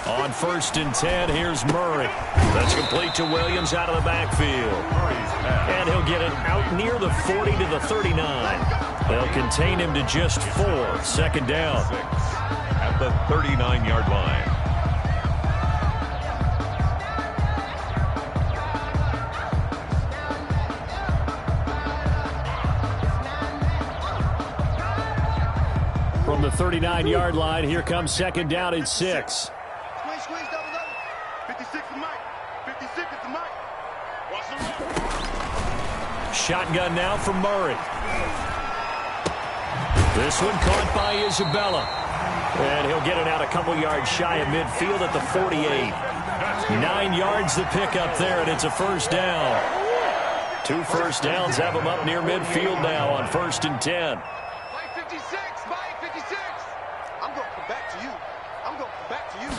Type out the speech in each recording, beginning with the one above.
On 1st and 10, here's Murray. That's complete to Williams out of the backfield. And he'll get it out near the 40 to the 39. They'll contain him to just 4. 2nd down. At the 39-yard line. From the 39-yard line, here comes 2nd down and 6. Squeeze, double. 56 is Mike. 56 is Mike. Watch the run. Shotgun now from Murray. This one caught by Isabella. And he'll get it out a couple yards shy of midfield at the 48. 9 yards the pickup there, and it's a 1st down. 2 first downs have him up near midfield now on 1st and 10. Mike 56, Mike 56. I'm going to come back to you. I'm going to come back to you.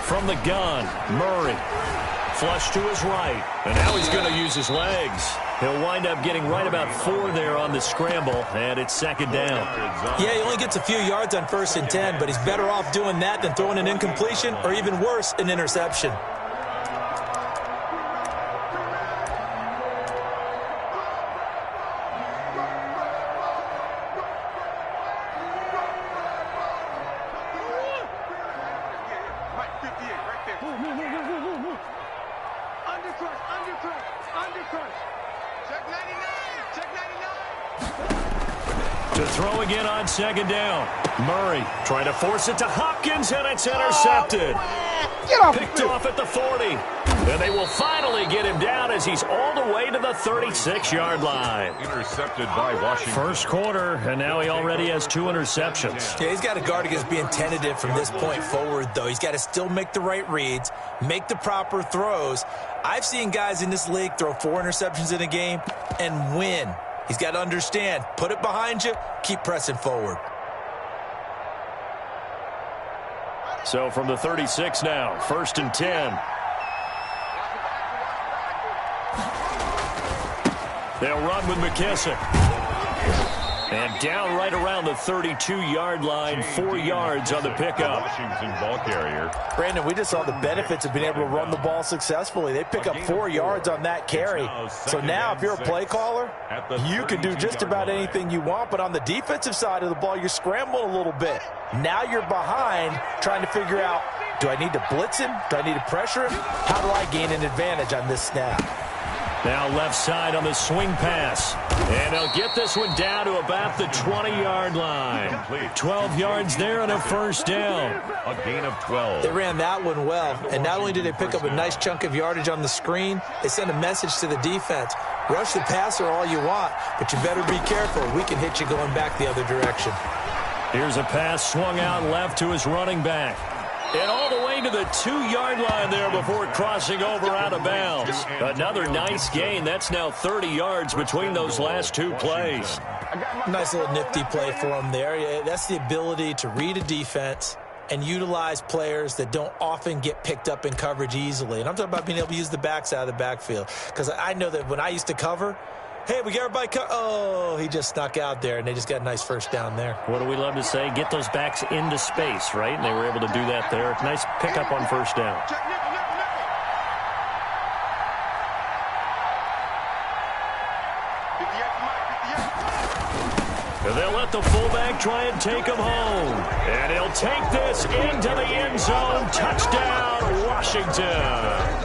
From the gun, Murray. Flush to his right. And now he's going to use his legs. He'll wind up getting right about 4 there on the scramble, and it's 2nd down. Yeah, he only gets a few yards on 1st and 10, but he's better off doing that than throwing an incompletion or even worse, an interception. To throw again on 2nd down. Murray trying to force it to Hopkins, and it's intercepted. Picked off at the 40. And they will finally get him down as he's all the way to the 36-yard line. Intercepted by Washington. 1st quarter, and now he already has 2 interceptions. Yeah, he's got to guard against being tentative from this point forward, though. He's got to still make the right reads, make the proper throws. I've seen guys in this league throw 4 interceptions in a game and win. He's got to understand, put it behind you, keep pressing forward. So from the 36 now, 1st and 10. They'll run with McKissick. And down right around the 32-yard line, 4 yards on the pickup. Washington ball carrier. Brandon, we just saw the benefits of being able to run the ball successfully. They pick up 4 yards on that carry. So now if you're a play caller, you can do just about anything you want. But on the defensive side of the ball, you're scrambling a little bit. Now you're behind trying to figure out, do I need to blitz him? Do I need to pressure him? How do I gain an advantage on this snap? Now left side on the swing pass. And they'll get this one down to about the 20-yard line. 12 yards there and a 1st down. A gain of 12. They ran that one well. And not only did they pick up a nice chunk of yardage on the screen, they sent a message to the defense. Rush the passer all you want, but you better be careful. We can hit you going back the other direction. Here's a pass swung out left to his running back. And all the way to the 2-yard line there before crossing over out of bounds. Another nice gain. That's now 30 yards between those last 2 plays. Nice little nifty play for him there. Yeah, that's the ability to read a defense and utilize players that don't often get picked up in coverage easily. And I'm talking about being able to use the backside of the backfield. Because I know that when I used to cover, hey, we got everybody oh, he just snuck out there, and they just got a nice 1st down there. What do we love to say? Get those backs into space, right? And they were able to do that there. Nice pickup on 1st down. They'll let the fullback try and take him home. And he'll take this into the end zone. Touchdown, Washington.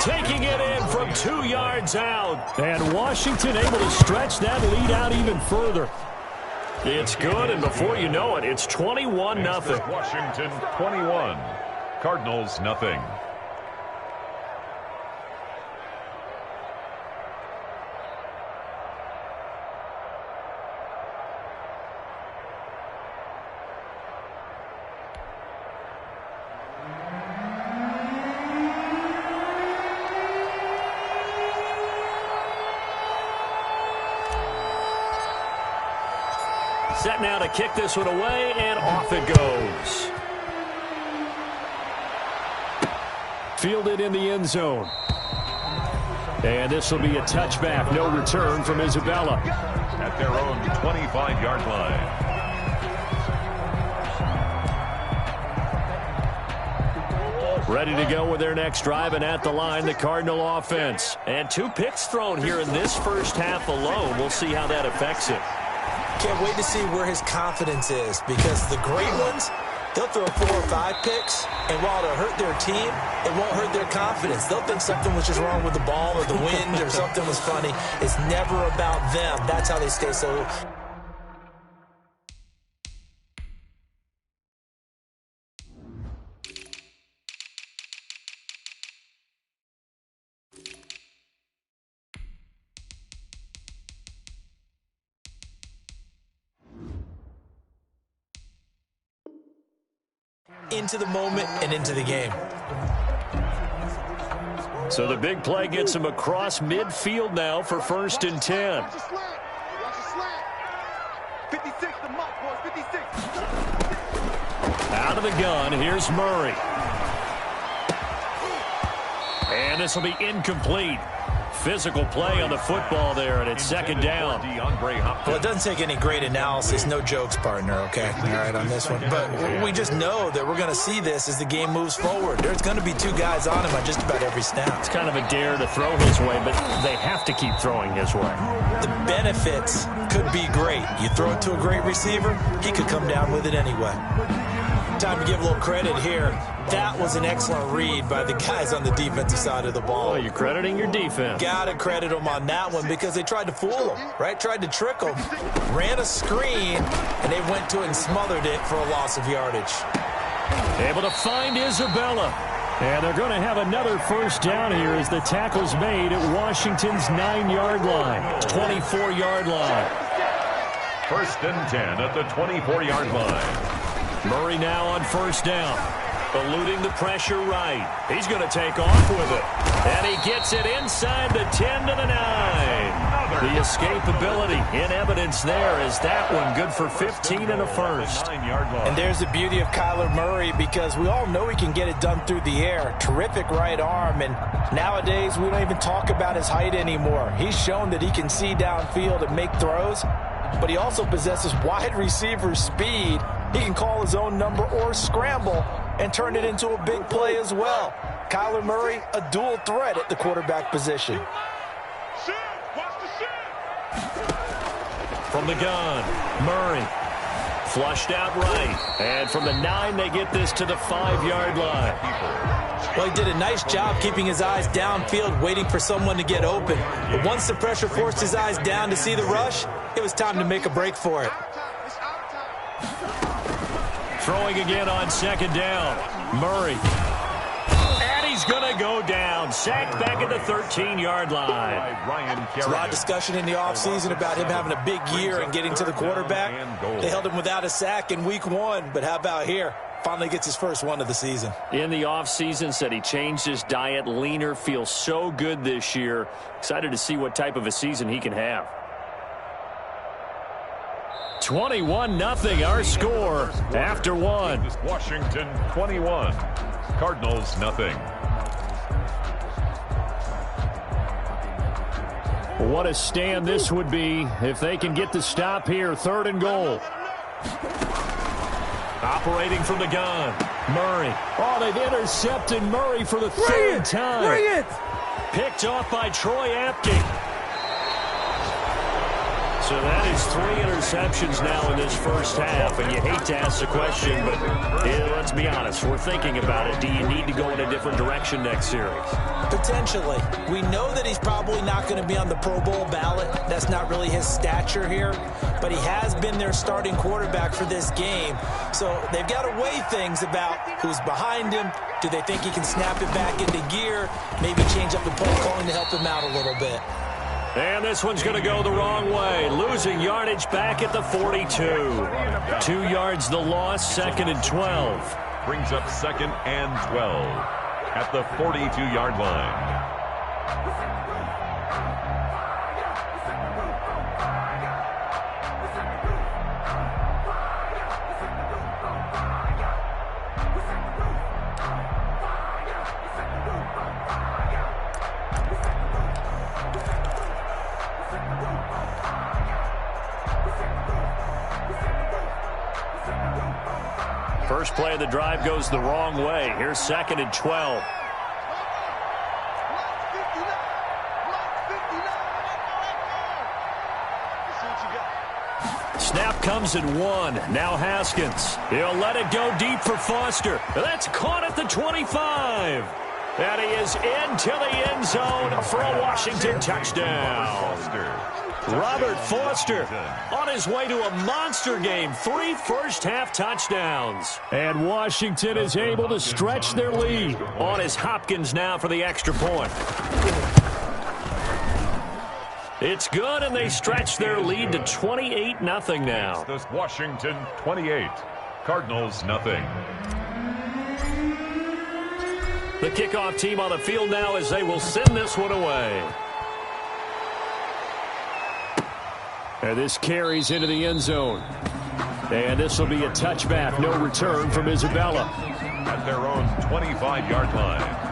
Taking it in from 2 yards out. And Washington able to stretch that lead out even further. It's good, and before you know it, it's 21-0. Washington 21. Cardinals nothing. Set now to kick this one away, and off it goes. Fielded in the end zone. And this will be a touchback. No return from Isabella. At their own 25-yard line. Ready to go with their next drive, and at the line, the Cardinal offense. And 2 picks thrown here in this first half alone. We'll see how that affects it. Can't wait to see where his confidence is, because the great ones, they'll throw 4 or 5 picks, and while it'll hurt their team, it won't hurt their confidence. They'll think something was just wrong with the ball or the wind or something was funny. It's never about them. That's how they stay so... into the moment and into the game. So the big play gets him across midfield now for 1st and 10. Watch the slant. Watch the slant. 56 the mark, boys. 56. Out of the gun, here's Murray. And this will be incomplete. Physical play on the football there, and it's 2nd down. Well, it doesn't take any great analysis. No jokes, partner, okay? All right, on this one. But we just know that we're going to see this as the game moves forward. There's going to be 2 guys on him on just about every snap. It's kind of a dare to throw his way, but they have to keep throwing his way. The benefits could be great. You throw it to a great receiver, he could come down with it anyway. Time to give a little credit here. That was an excellent read by the guys on the defensive side of the ball. Well, you're crediting your defense. Got to credit them on that one because they tried to fool him, right? Tried to trick him. Ran a screen, and they went to it and smothered it for a loss of yardage. Able to find Isabella. And they're going to have another 1st down here as the tackle's made at Washington's 9-yard line. 24-yard line. 1st and 10 at the 24-yard line. Murray now on 1st down. Eluding the pressure right. He's going to take off with it. And he gets it inside the 10 to the 9. The escapability in evidence there. Is that one good for 15 and a 1st? And there's the beauty of Kyler Murray, because we all know he can get it done through the air. Terrific right arm. And nowadays, we don't even talk about his height anymore. He's shown that he can see downfield and make throws. But he also possesses wide receiver speed. He can call his own number or scramble and turn it into a big play as well. Kyler Murray, a dual threat at the quarterback position. From the gun, Murray. Flushed out right. And from the 9, they get this to the 5-yard line. Well, he did a nice job keeping his eyes downfield, waiting for someone to get open. But once the pressure forced his eyes down to see the rush, it was time to make a break for it. Throwing again on 2nd down. Murray. And he's going to go down. Sacked back at the 13-yard line. There's a lot of discussion in the offseason about him having a big year and getting to the quarterback. They held him without a sack in week 1, but how about here? Finally gets his first one of the season. In the offseason, said he changed his diet, leaner, feels so good this year. Excited to see what type of a season he can have. 21-0 our score after 1. Washington 21. Cardinals nothing. What a stand this would be if they can get the stop here. 3rd and goal. Operating from the gun. Murray. Oh, they've intercepted Murray for the 3rd time. Bring it! Picked off by Troy Apke. So that is 3 interceptions now in this first half, and you hate to ask the question, but let's be honest, we're thinking about it. Do you need to go in a different direction next series? Potentially. We know that he's probably not going to be on the Pro Bowl ballot. That's not really his stature here, but he has been their starting quarterback for this game. So they've got to weigh things about who's behind him. Do they think he can snap it back into gear? Maybe change up the play calling to help him out a little bit. And this one's going to go the wrong way. Losing yardage back at the 42. 2 yards the loss, 2nd and 12. Brings up 2nd and 12 at the 42-yard line. First play of the drive goes the wrong way. Here's 2nd and 12. Snap comes at 1. Now Haskins. He'll let it go deep for Foster. That's caught at the 25. And he is into the end zone for a Washington touchdown. Robert Foster on his way to a monster game. 3 first-half touchdowns. And Washington is able to stretch their lead. On is Hopkins now for the extra point. It's good, and they stretch their lead to 28-0 now. This Washington 28, Cardinals nothing. The kickoff team on the field now as they will send this one away. And this carries into the end zone. And this will be a touchback. No return from Isabella. At their own 25-yard line.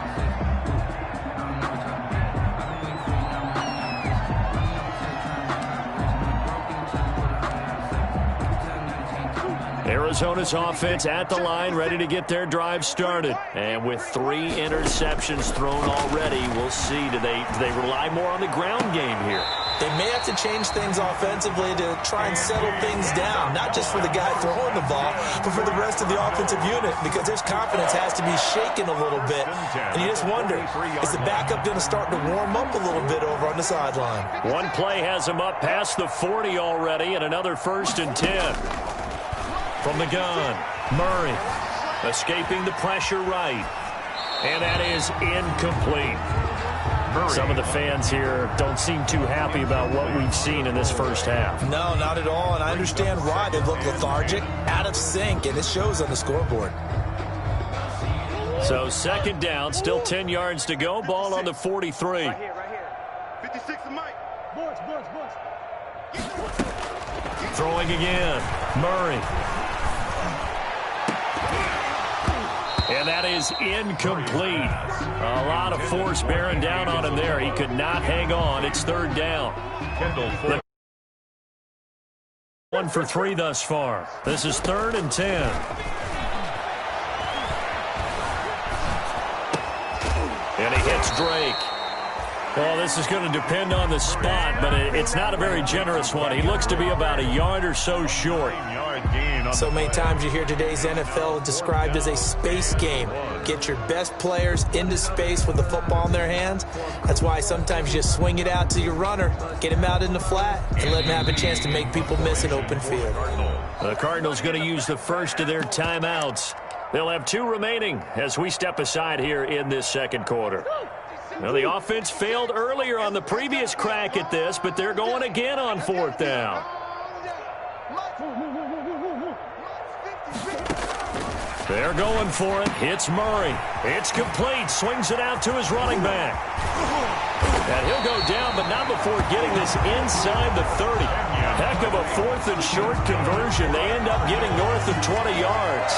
Arizona's offense at the line, ready to get their drive started. And with 3 interceptions thrown already, we'll see. Do they rely more on the ground game here? They may have to change things offensively to try and settle things down, not just for the guy throwing the ball, but for the rest of the offensive unit, because their confidence has to be shaken a little bit. And you just wonder, is the backup going to start to warm up a little bit over on the sideline? One play has him up past the 40 already, and another 1st and 10. From the gun, Murray escaping the pressure right. And that is incomplete. Murray. Some of the fans here don't seem too happy about what we've seen in this first half. No, not at all, and I understand why. They look lethargic, out of sync, and it shows on the scoreboard. So 2nd down, still 10 yards to go. Ball on the 43. Right here. 56 and Mike. Boards. Throwing again, Murray. And that is incomplete. A lot of force bearing down on him there. He could not hang on. It's 3rd down. 1 for 3 thus far. This is 3rd and 10. And he hits Drake. Well, this is going to depend on the spot, but it's not a very generous one. He looks to be about a yard or so short. So many times you hear today's NFL described as a space game. Get your best players into space with the football in their hands. That's why sometimes you just swing it out to your runner, get him out in the flat, and let him have a chance to make people miss an open field. The Cardinals going to use the first of their timeouts. They'll have 2 remaining as we step aside here in this 2nd quarter. Now, the offense failed earlier on the previous crack at this, but they're going again on 4th down. They're going for it. Hits Murray. It's complete. Swings it out to his running back. And he'll go down, but not before getting this inside the 30. Heck of a 4th and short conversion. They end up getting north of 20 yards.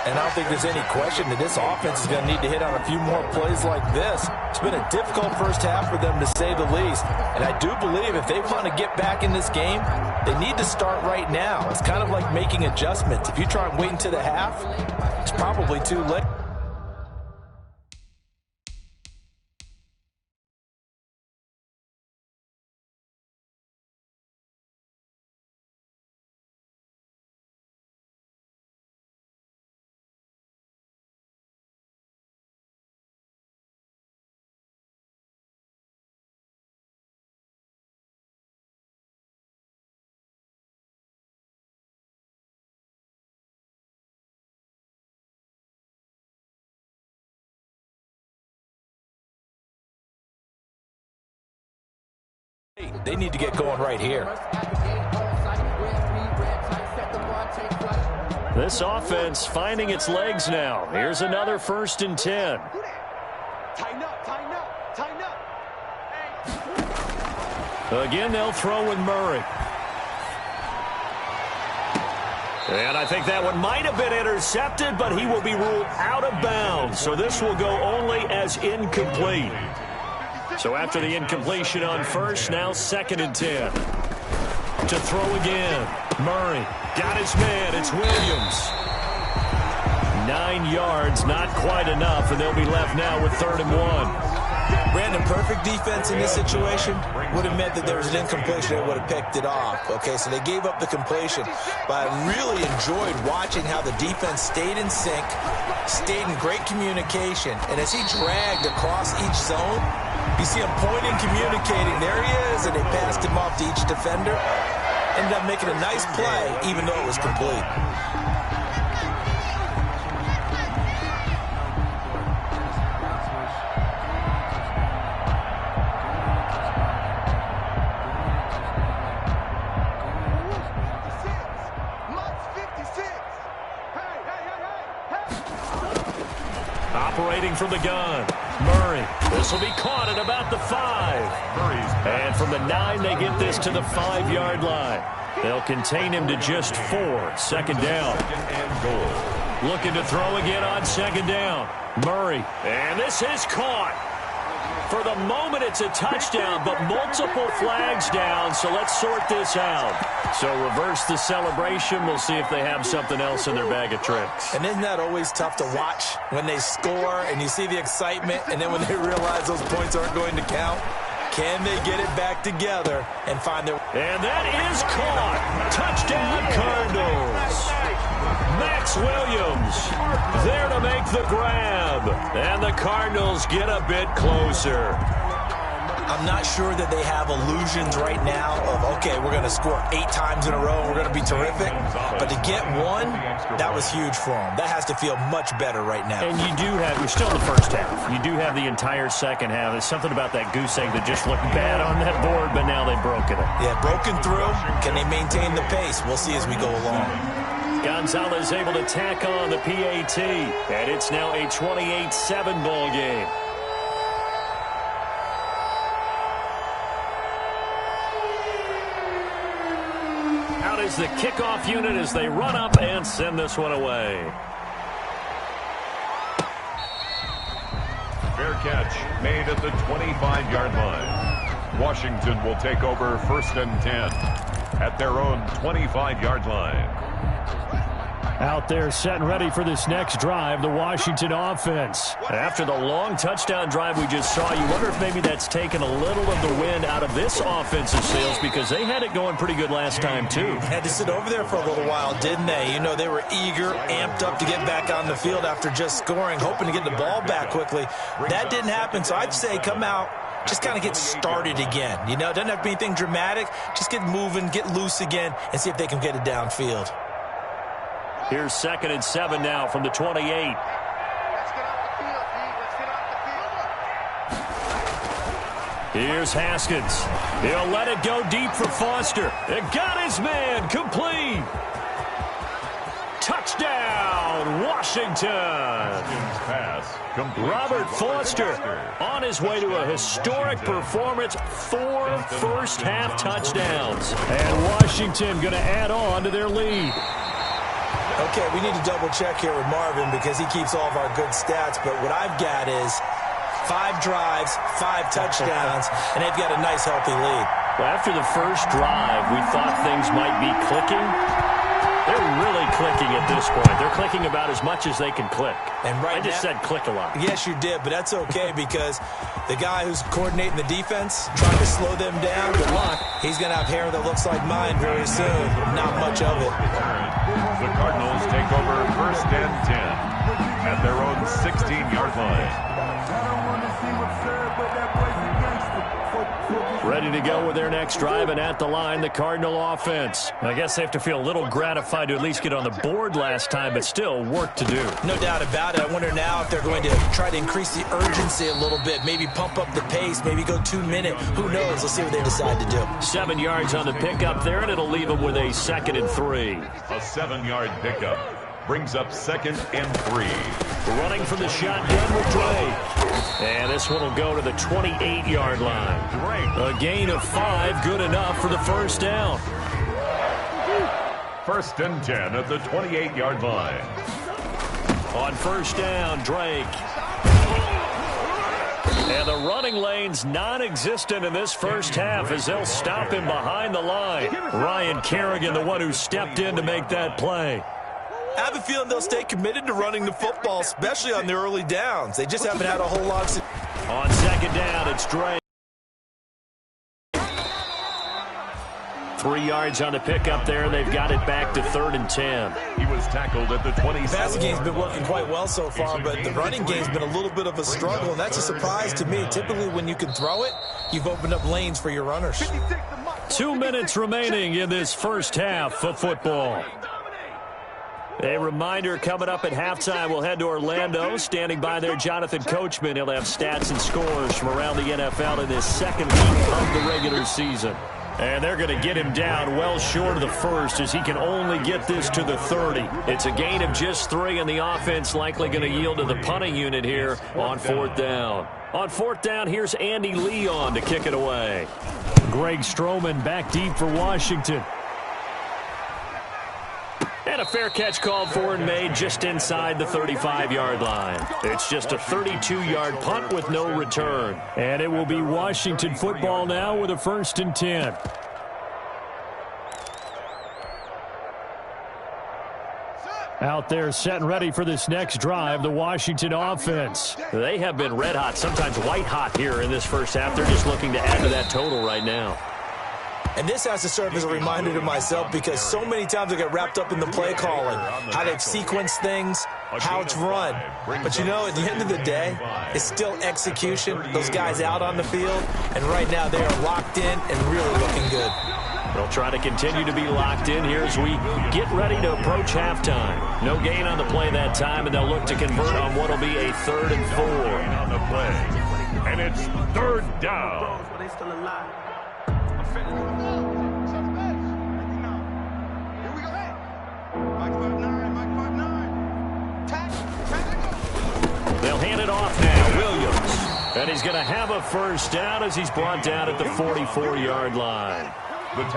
And I don't think there's any question that this offense is going to need to hit on a few more plays like this. It's been a difficult first half for them, to say the least. And I do believe if they want to get back in this game, they need to start right now. It's kind of like making adjustments. If you try and wait until the half, it's probably too late. They need to get going right here. This offense finding its legs now. Here's another 1st and 10. Tighten up. Again, they'll throw with Murray. And I think that one might have been intercepted, but he will be ruled out of bounds. So this will go only as incomplete. So after the incompletion on 1st, now 2nd and 10. To throw again. Murray got his man. It's Williams. 9 yards, not quite enough, and they'll be left now with 3rd and 1. Brandon, perfect defense in this situation would have meant that there was an incompletion that would have picked it off. Okay, so they gave up the completion, but I really enjoyed watching how the defense stayed in sync, stayed in great communication, and as he dragged across each zone, you see him pointing, communicating. There he is, and they passed him off to each defender. Ended up making a nice play, even though it was complete. Operating from the gun, Murray. This will be caught at about the 5. And from the 9, they get this to the 5-yard line. They'll contain him to just 4. 2nd down. Looking to throw again on 2nd down. Murray. And this is caught. For the moment, it's a touchdown, but multiple flags down, so let's sort this out. So reverse the celebration. We'll see if they have something else in their bag of tricks. And isn't that always tough to watch when they score and you see the excitement, and then when they realize those points aren't going to count? Can they get it back together and find their... And that is caught. Touchdown, Cardinals. Max Williams there to make the grab. And the Cardinals get a bit closer. I'm not sure that they have illusions right now of, okay, we're going to score 8 times in a row and we're going to be terrific. But to get one, that was huge for them. That has to feel much better right now. And you do have, you're still in the first half. You do have the entire second half. There's something about that goose egg that just looked bad on that board, but now they've broken it. Yeah, broken through. Can they maintain the pace? We'll see as we go along. Gonzalez able to tack on the PAT, and it's now a 28-7 ball game. Out is the kickoff unit as they run up and send this one away. Fair catch made at the 25-yard line. Washington will take over 1st and 10 at their own 25-yard line. Out there set and ready for this next drive, the Washington offense. After the long touchdown drive we just saw, you wonder if maybe that's taken a little of the wind out of this offensive sails, because they had it going pretty good last time too. Had to sit over there for a little while, didn't they? You know, they were eager, amped up to get back on the field after just scoring, hoping to get the ball back quickly. That didn't happen, so I'd say come out, just kind of get started again. You know, it doesn't have to be anything dramatic. Just get moving, get loose again, and see if they can get it downfield. Here's 2nd and 7 now from the 28. Let's get off the field, D. Let's get off the field. Here's Haskins. He'll let it go deep for Foster. It got his man. Complete. Touchdown, Washington. Robert Foster on his way to a historic performance. 4 first-half touchdowns. And Washington going to add on to their lead. Okay, we need to double-check here with Marvin because he keeps all of our good stats, but what I've got is 5 drives, 5 touchdowns, and they've got a nice, healthy lead. Well, after the first drive, we thought things might be clicking. They're really clicking at this point. They're clicking about as much as they can click. And right I just said click a lot. Yes, you did, but that's okay because the guy who's coordinating the defense, trying to slow them down, good luck. He's going to have hair that looks like mine very soon. Not much of it. The Cardinals take over 1st and 10 at their own 16-yard line. Ready to go with their next drive, and at the line, the Cardinal offense. I guess they have to feel a little gratified to at least get on the board last time, but still work to do. No doubt about it. I wonder now if they're going to try to increase the urgency a little bit, maybe pump up the pace, maybe go 2-minute. Who knows? Let's see what they decide to do. 7 yards on the pickup there, and it'll leave them with a 2nd and 3. A 7-yard pickup brings up 2nd and 3. Running from the shotgun with Drake. And this one will go to the 28-yard line. A gain of 5, good enough for the first down. 1st and 10 at the 28-yard line. On first down, Drake. And the running lane's non-existent in this first half as they'll stop him behind the line. Ryan Kerrigan, the one who stepped in to make that play. I have a feeling they'll stay committed to running the football, especially on the early downs. They just haven't had a whole lot of... On second down, it's Dre. 3 yards on the pickup there. They've got it back to 3rd and 10. He was tackled at the 27. The passing game's been working quite well so far, but the running game's been a little bit of a struggle, and that's a surprise to me. Typically, when you can throw it, you've opened up lanes for your runners. 2 minutes remaining in this first half of football. A reminder, coming up at halftime, we'll head to Orlando. Standing by there, Jonathan Coachman. He'll have stats and scores from around the NFL in this second week of the regular season. And they're going to get him down well short of the first, as he can only get this to the 30. It's a gain of just 3, and the offense likely going to yield to the punting unit here on 4th down. On 4th down, here's Andy Leon to kick it away. Greg Stroman back deep for Washington. And a fair catch called for and made just inside the 35-yard line. It's just a 32-yard punt with no return. And it will be Washington football now with a 1st and 10. Out there set and ready for this next drive, the Washington offense. They have been red hot, sometimes white hot here in this first half. They're just looking to add to that total right now. And this has to serve as a reminder to myself, because so many times I get wrapped up in the play calling, how they've sequenced things, how it's run. But, you know, at the end of the day, it's still execution. Those guys out on the field, and right now they are locked in and really looking good. They'll try to continue to be locked in here as we get ready to approach halftime. No gain on the play that time, and they'll look to convert on what will be a 3rd and 4. On the play. And it's 3rd down. They'll hand it off now, Williams. And he's going to have a 1st down as he's brought down at the 44-yard line.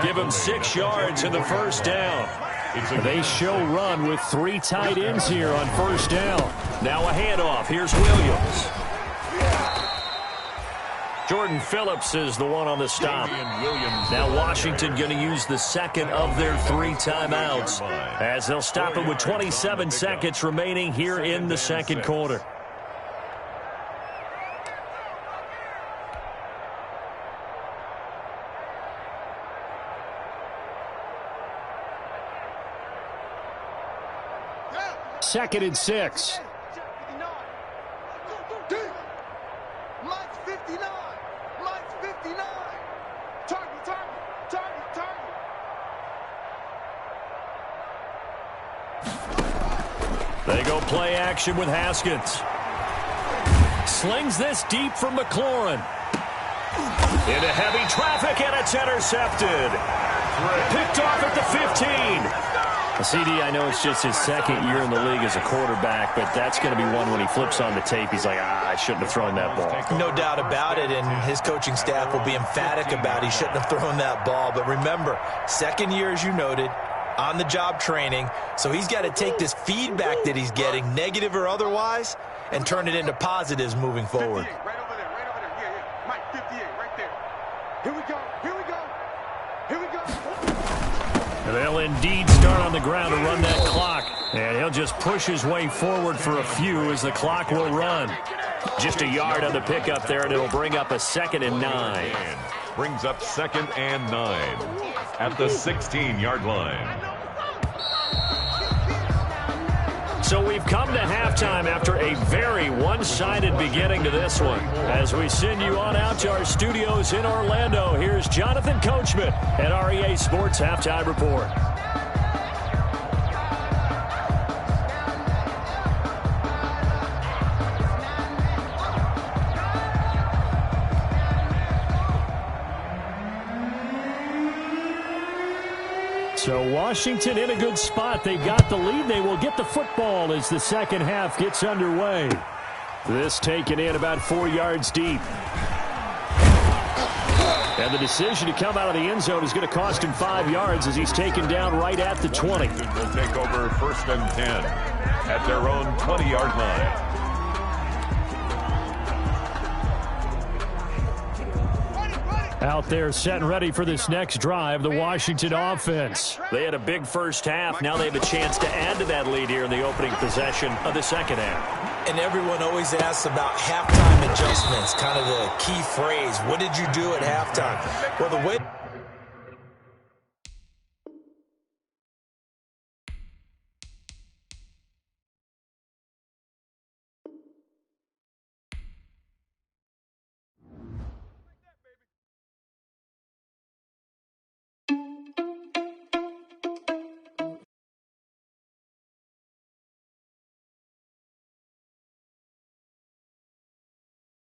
Give him 6 yards in the 1st down. They show run with 3 tight ends here on 1st down. Now a handoff. Here's Williams. Jordan Phillips is the one on the stop. Now Washington going to use the second of their 3 timeouts, as they'll stop it with 27 seconds remaining here in the second quarter. Second and 6. Mike's 59. Mike's 59. Target. They go play action with Haskins. Slings this deep from McLaurin. Into heavy traffic, and it's intercepted. Picked off at the 15. CD, I know it's just his 2nd year in the league as a quarterback, but that's going to be one when he flips on the tape, he's like, I shouldn't have thrown that ball. No doubt about it, and his coaching staff will be emphatic about he shouldn't have thrown that ball. But remember, 2nd year, as you noted, on-the-job training, so he's got to take this feedback that he's getting, negative or otherwise, and turn it into positives moving forward. 58, right over there. Yeah. Mike, 58, right there. Here we go. They'll indeed start on the ground to run that clock. And he'll just push his way forward for a few as the clock will run. Just a yard on the pickup there, and it'll bring up a 2nd and 9. Brings up 2nd and 9 at the 16-yard line. So we've come to halftime after a very one-sided beginning to this one. As we send you on out to our studios in Orlando, here's Jonathan Coachman at REA Sports Halftime Report. So Washington in a good spot. They've got the lead. They will get the football as the second half gets underway. This taken in about 4 yards deep. And the decision to come out of the end zone is going to cost him 5 yards as he's taken down right at the 20. Washington will take over 1st and 10 at their own 20-yard line. Ready. Out there set and ready for this next drive, the Washington offense. They had a big first half. Now they have a chance to add to that lead here in the opening possession of the second half. And everyone always asks about halftime adjustments, kind of the key phrase. What did you do at halftime? Well, the way